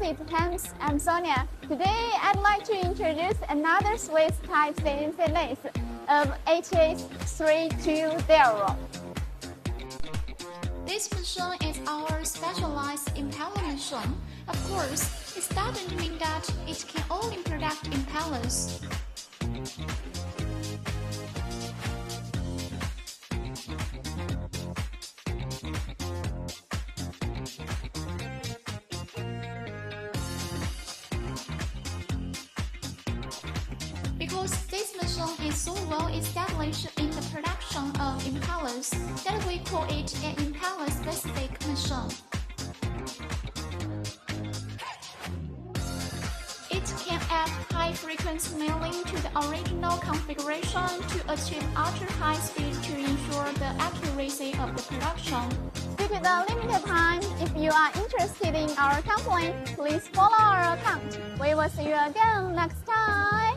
CNC Attempts. I'm Sonia. Today I'd like to introduce another Swiss type CNC lathe of HS320. This machine is our specialized impeller machine. Of course, it doesn't mean that it can only produce impellers. Because this machine is so well established in the production of impellers that we call it an impeller-specific machine. It can add high-frequency milling to the original configuration to achieve ultra-high speed to ensure the accuracy of the production. Due to the limited time, if you are interested in our company, please follow our account. We will see you again next time.